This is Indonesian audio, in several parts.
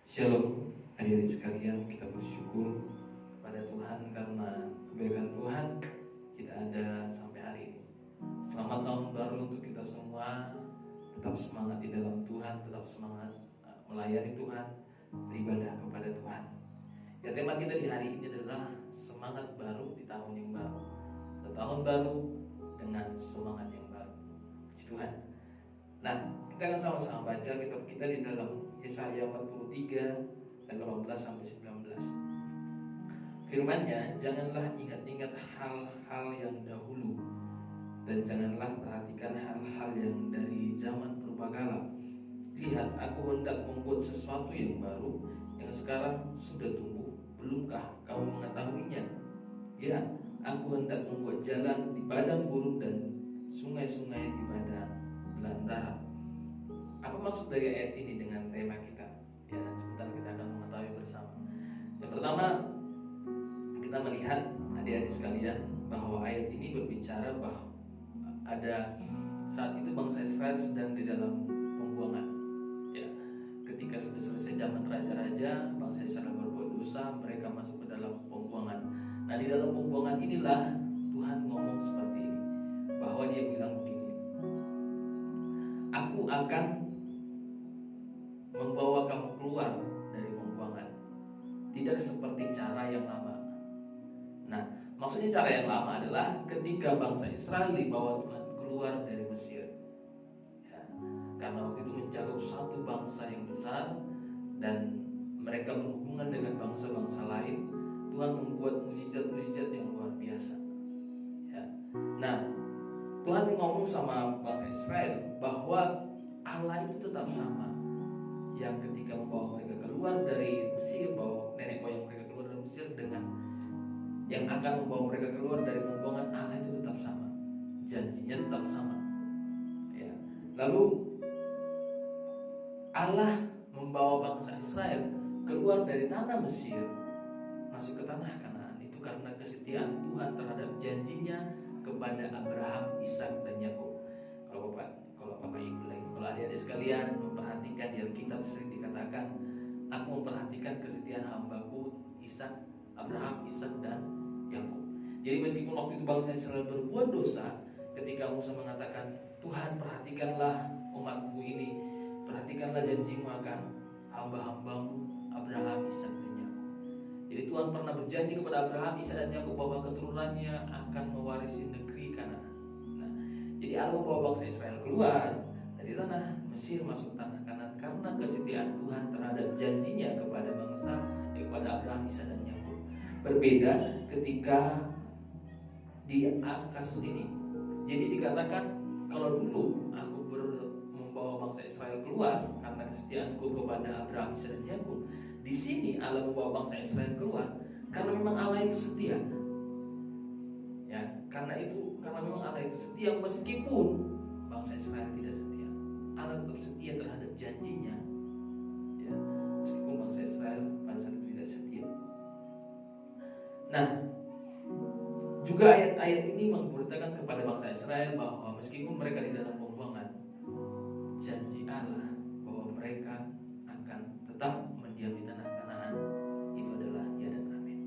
Shalom, hadirin sekalian, kita bersyukur kepada Tuhan karena kebaikan Tuhan kita ada sampai hari ini. Selamat tahun baru untuk kita semua. Tetap semangat di dalam Tuhan, tetap semangat melayani Tuhan, beribadah kepada Tuhan. Ya, tema kita di hari ini adalah semangat baru di tahun yang baru. Tahun baru dengan semangat yang baru. Puji Tuhan. Nah, kita akan sama-sama baca kitab kita di dalam Yesaya 43 ayat 18 sampai 19. Firman-Nya, janganlah ingat-ingat hal-hal yang dahulu, dan janganlah perhatikan hal-hal yang dari zaman purbakala. Lihat, aku hendak membuat sesuatu yang baru, yang sekarang sudah tumbuh. Belumkah kamu mengetahuinya? Ya, aku hendak membuat jalan di padang gurun dan sungai-sungai di padang belantara. Apa maksud dari ayat ini dengan tema kita? Ya, dan sebentar kita akan mengetahui bersama. Yang pertama, kita melihat adik-adik sekalian bahwa ayat ini berbicara bahwa ada saat itu bangsa Israel sedang di dalam pembuangan. Ya, ketika sudah selesai zaman raja-raja, bangsa Israel berbuat dosa, mereka masuk ke dalam pembuangan. Nah, di dalam pembuangan inilah Tuhan ngomong seperti ini, bahwa Dia bilang begini, aku akan membawa kamu keluar dari pembuangan, tidak seperti cara yang lama. Nah, maksudnya cara yang lama adalah ketika bangsa Israel dibawa Tuhan keluar dari Mesir, ya, karena waktu itu mencakup satu bangsa yang besar dan mereka berhubungan dengan bangsa-bangsa lain. Tuhan membuat mujizat-mujizat yang luar biasa, ya. Nah, Tuhan ngomong sama bangsa Israel bahwa Allah itu tetap sama, yang ketika membawa mereka keluar dari Mesir, bawa nenek moyang mereka keluar dari Mesir, dengan yang akan membawa mereka keluar dari pembuangan, Allah itu tetap sama, janjinya tetap sama, ya. Lalu Allah membawa bangsa Israel keluar dari tanah Mesir masuk ke tanah Kanaan itu karena kesetiaan Tuhan terhadap janjinya kepada Abraham, Ishak, dan Yakub. Kalau Bapak Ibu lagi, kalau adik-adik sekalian memperhatikan di Alkitab sering dikatakan, aku memperhatikan kesetiaan hambaku Ishak, Abraham, Ishak, dan Yakub. Jadi meskipun waktu itu bangsa Israel berbuat dosa, ketika Musa mengatakan, Tuhan perhatikanlah umatku ini, perhatikanlah janjimu akan hamba-hambamu Abraham, Ishak, dan Yakub. Jadi Tuhan pernah berjanji kepada Abraham, Ishak, dan Yakub bahwa keturunannya akan mewarisi negeri Kanaan. Nah, jadi Allah membawa bangsa Israel keluar dari tanah Mesir masuk tanah Kanaan karena kesetiaan Tuhan terhadap janjinya kepada bangsa, kepada Abraham, Ishak, dan Yakub. Berbeda ketika di kasus ini. Jadi dikatakan, kalau dulu aku membawa bangsa Israel keluar karena kesetiaanku kepada Abraham, Ishak, dan Yakub. Di sini Allah membawa bangsa Israel keluar karena memang Allah itu setia. Ya, karena memang Allah itu setia meskipun bangsa Israel tidak setia. Allah tetap setia terhadap janjinya. Ya, meskipun bangsa Israel pada saat itu tidak setia. Nah, juga ayat-ayat ini memberitakan kepada bangsa Israel bahwa meskipun mereka di dalam pembuangan, janji Allah bahwa mereka akan tetap mendiam di tanah Kanaan itu adalah ya dan amin.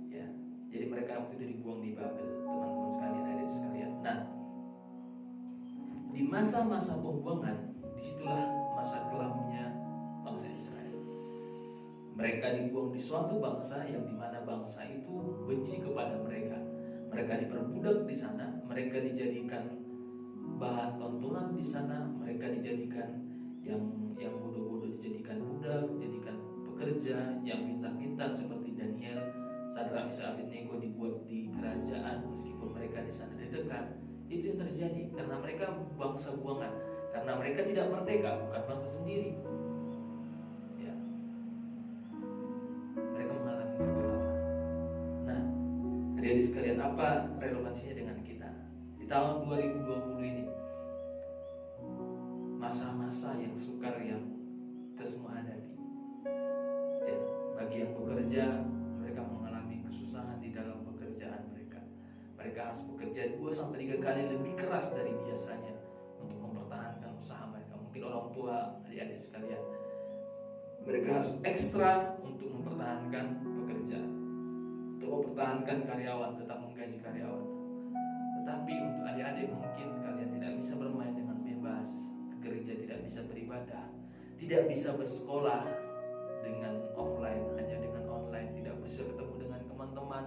Ya, jadi mereka waktu itu dibuang di Babel, teman-teman sekalian, adik sekalian. Nah, di masa-masa pembuangan, disitulah masa kelamnya bangsa Israel. Mereka dibuang di suatu bangsa yang dimana bangsa itu benci kepada mereka. Mereka diperbudak di sana, mereka dijadikan bahan tontonan di sana, mereka dijadikan yang bodoh-bodoh dijadikan budak, dijadikan pekerja, yang pintar-pintar seperti Daniel, Sadrak, Mesak, Abednego dibuat di kerajaan meskipun mereka di sana ditekan. Itu yang terjadi karena mereka bangsa buangan, karena mereka tidak merdeka, bukan bangsa sendiri. Ya, mereka mengalami kegelapan. Nah, adik-adik sekalian, apa relevansinya dengan kita di tahun 2020 ini? Masa-masa yang sukar yang kita semua hadapi. Ya, bagi yang bekerja, mereka mengalami kesusahan di dalam pekerjaan mereka. Mereka harus bekerja 2-3 kali lebih keras dari biasanya untuk mempertahankan usaha mereka. Mungkin orang tua, adik-adik sekalian, Mereka harus ekstra untuk mempertahankan pekerjaan, untuk mempertahankan karyawan, tetap menggaji karyawan. Tetapi untuk adik-adik mungkin kalian tidak bisa bermain dengan bebas, ke gereja tidak bisa beribadah, tidak bisa bersekolah dengan offline, hanya dengan online, tidak bisa ketemu dengan teman-teman,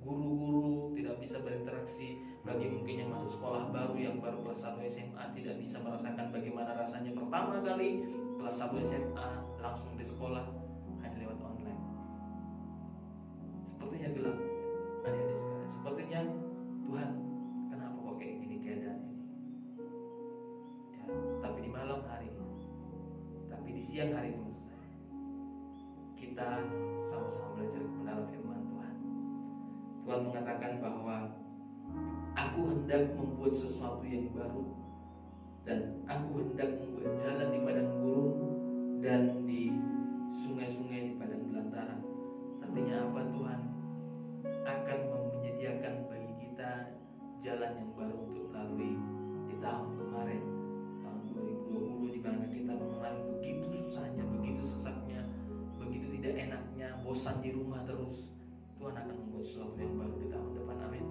guru-guru, tidak bisa berinteraksi. Bagi mungkin yang masuk sekolah baru, yang baru kelas 1 SMA, tidak bisa merasakan bagaimana rasanya pertama kali kelas 1 SMA langsung di sekolah, hanya lewat online. Sepertinya gelap, adik-adik sekalian. Sepertinya Tuhan, kenapa kok kayak gini keadaan ini? Ya, tapi di malam hari ini, tapi di siang hari ini maksud saya, kita sama-sama belajar mendalam firman Tuhan. Tuhan mengatakan bahwa Aku hendak membuat sesuatu yang baru, dan Aku hendak membuat jalan di padang gurun dan di sungai-sungai di padang belantara. Artinya apa? Tuhan akan menyediakan bagi kita jalan yang baru untuk melalui di tahun kemarin, tahun 2020, di mana kita mengalami begitu susahnya, begitu sesaknya, begitu tidak enaknya, bosan di rumah terus. Tuhan akan membuat sesuatu yang baru di tahun depan. Amin.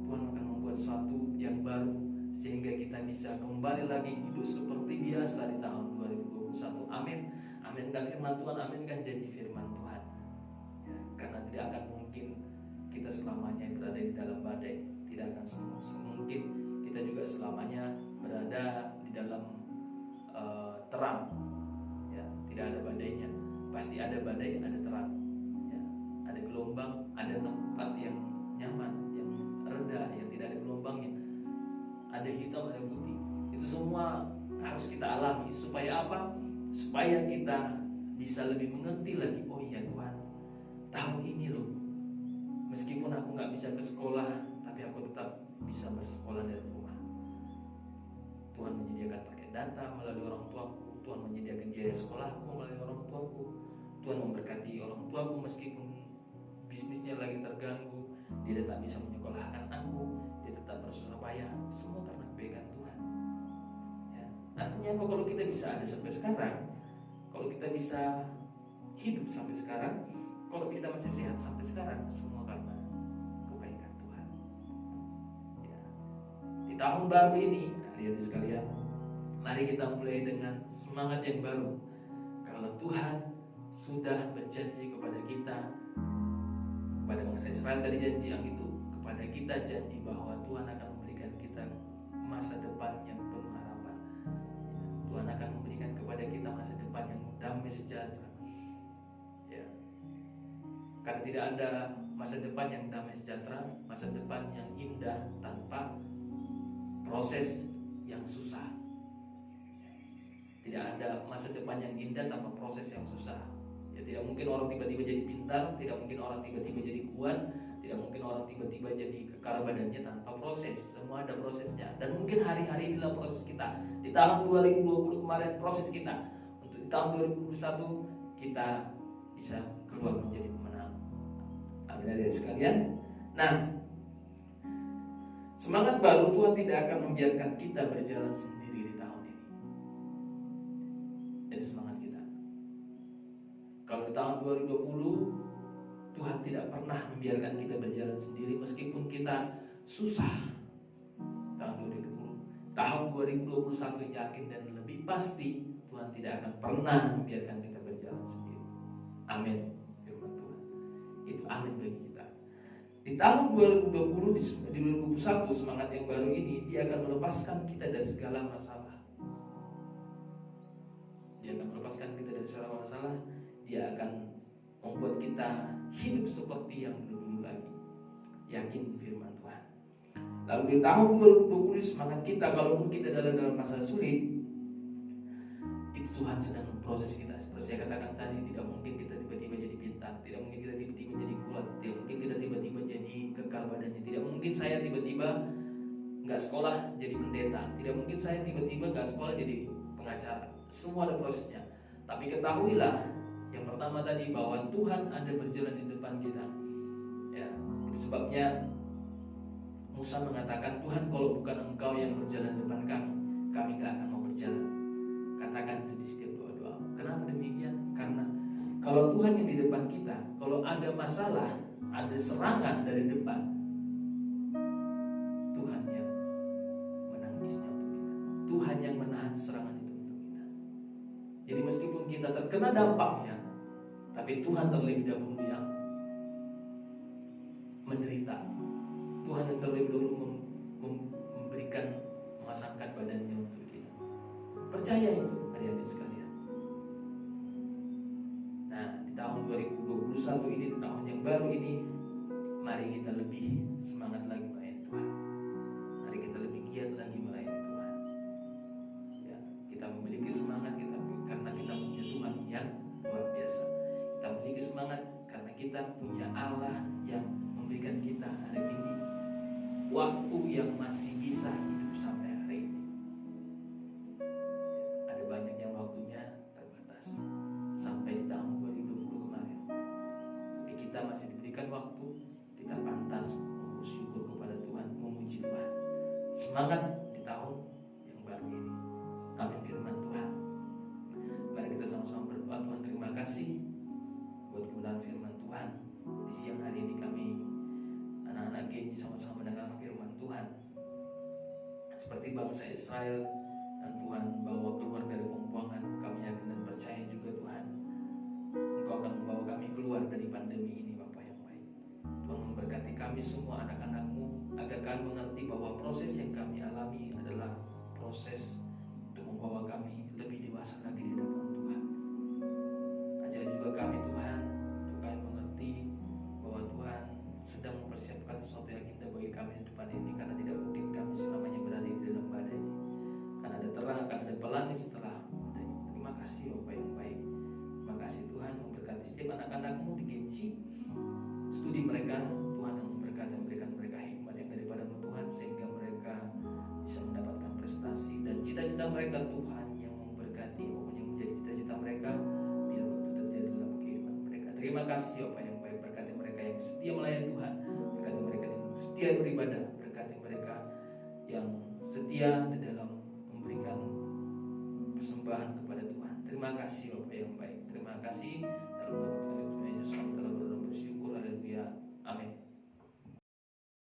Tuhan akan membuat sesuatu yang baru sehingga kita bisa kembali lagi hidup seperti biasa di tahun 2021. Amin. Aminkan firman Tuhan, aminkan janji firman Tuhan. Ya, karena tidak akan mungkin kita selamanya berada di dalam badai. Tidak akan mungkin kita juga selamanya berada di dalam terang. Ya, tidak ada badainya. Pasti ada badai, ada terang. Ya, ada gelombang, ada tempat yang nyaman, yang reda, yang tidak ada gelombangnya. Ada hitam, ada putih. Itu semua harus kita alami. Supaya apa? Supaya kita bisa lebih mengerti lagi. Oh iya Tuhan, tahun ini loh, meskipun aku gak bisa ke sekolah, tapi aku tetap bisa bersekolah dari rumah. Tuhan menyediakan paket data melalui orang tuaku. Tuhan menyediakan biaya sekolahku melalui orang tuaku. Tuhan memberkati orang tuaku meskipun bisnisnya lagi terganggu, dia tetap bisa menyekolahkan aku, dia tetap bersusah payah, semua karena kebaikan Tuhan. Ya. Artinya apa? Kalau kita bisa ada sampai sekarang, kalau kita bisa hidup sampai sekarang, kalau kita masih sehat sampai sekarang, semua karena kebaikan Tuhan. Ya. Di tahun baru ini, adik-adik sekalian, mari kita mulai dengan semangat yang baru. Kalau Tuhan sudah berjanji kepada kita, kepada bangsa Israel tadi janji yang itu, kepada kita janji bahwa Tuhan akan memberikan kita masa depan yang penuh harapan. Tuhan akan memberikan kepada kita masa depan yang damai sejahtera. Ya. Karena tidak ada masa depan yang damai sejahtera, masa depan yang indah tanpa proses yang susah. Tidak ada masa depan yang indah tanpa proses yang susah. Ya, tidak mungkin orang tiba-tiba jadi pintar, tidak mungkin orang tiba-tiba jadi kuat, tidak mungkin orang tiba-tiba jadi kekar badannya tanpa proses. Semua ada prosesnya. Dan mungkin hari-hari inilah proses kita. Di tahun 2020 kemarin proses kita. Untuk di tahun 2021 kita bisa keluar menjadi pemenang. Amin adik sekalian. Nah, semangat baru Tuhan tidak akan membiarkan kita berjalan sendiri di tahun ini. Itu semangat kita. Kalau di tahun 2020 Tuhan tidak pernah membiarkan kita berjalan sendiri meskipun kita susah. Tahun 2020, tahun 2021 yakin dan lebih pasti Tuhan tidak akan pernah membiarkan kita berjalan sendiri. Amin. Firman Tuhan. Itu amin bagi kita. Di tahun 2020, di 2021 semangat yang baru ini, dia akan melepaskan kita dari segala masalah. Dia akan melepaskan kita dari segala masalah. Dia akan membuat kita hidup seperti yang dulu lagi. Yakin firman Tuhan. Lalu di tahun 2020 semangat kita, kalaupun kita dalam masalah sulit, itu Tuhan sedang memproses kita. Seperti saya katakan tadi, tidak mungkin kita tiba-tiba jadi pintar, tidak mungkin kita tiba-tiba jadi kuat, tidak mungkin kita tiba-tiba jadi kekar badannya, tidak mungkin saya tiba-tiba nggak sekolah jadi pendeta, tidak mungkin saya tiba-tiba nggak sekolah jadi pengacara. Semua ada prosesnya. Tapi ketahuilah, yang pertama tadi, bahwa Tuhan ada berjalan di depan kita. Ya, itu sebabnya Musa mengatakan, Tuhan kalau bukan Engkau yang berjalan di depan kami gak akan mau berjalan. Katakan itu di setiap doa-doa. Kenapa demikian? Karena kalau Tuhan yang di depan kita, kalau ada masalah, ada serangan dari depan, Tuhan yang menangisnya untuk kita. Tuhan yang menahan serangan itu untuk kita. Jadi meskipun kita terkena dampaknya, tapi Tuhan terlebih dahulu yang menderita. Tuhan yang terlebih dahulu memberikan, memasangkan badannya untuk kita. Percaya itu adik-adik sekalian. Nah, di tahun 2021 ini, di tahun yang baru ini, mari kita lebih semangat lagi melayani Tuhan. Mari kita lebih giat lagi melayani Tuhan. Ya, kita memiliki semangat kita karena kita punya Tuhan yang luar biasa. Kita memiliki semangat karena kita punya Allah yang memberikan kita hari ini waktu yang masih bisa hidup sampai hari ini. Ada banyak yang waktunya terbatas sampai di tahun 2020 kemarin. Tapi kita masih diberikan waktu, kita pantas bersyukur kepada Tuhan, memuji Tuhan. Semangat di tahun yang baru ini. Amin firman Tuhan. Mari kita sama-sama berdoa. Tuhan, terima kasih buat kebenaran firman Tuhan. Di siang hari ini kami anak-anak Genji sama-sama mendengar firman Tuhan. Seperti bangsa Israel yang Tuhan bawa keluar dari pembuangan, kami yakin dan percaya juga Tuhan, Engkau akan membawa kami keluar dari pandemi ini, Bapa yang baik. Tuhan memberkati kami semua anak-anak-Mu, agar kami mengerti bahwa proses yang kami alami adalah proses untuk membawa kami lebih dewasa lagi di depan Tuhan. Ajar juga kami Tuhan, untuk kami mengerti bahwa Tuhan sedang mempersiapkan sesuatu yang indah bagi kami di depan ini, karena tidak mungkin kami selamanya berada di dalam badai. Karena ada terang, akan ada pelangi setelah badai. Terima kasih Bapa yang baik. Terima kasih Tuhan, memberkati setiap anak-anak-Mu di Genji, studi mereka. Tuhan yang memberkati, memberikan mereka hikmat yang daripada-Mu Tuhan, sehingga mereka bisa mendapatkan prestasi dan cita-cita mereka Tuhan, yang memberkati apapun yang menjadi cita-cita mereka, biar itu terjadi dalam kehidupan mereka. Terima kasih Bapa yang baik, berkati mereka yang setia melayani Tuhan, berkati mereka yang setia beribadah, berkati mereka yang setia di dalam memberikan persembahan kepada Tuhan. Terima kasih Bapa yang baik. Terima kasih. Dalam nama Tuhan Yesus kami telah bersyukur. Haleluya. Amin.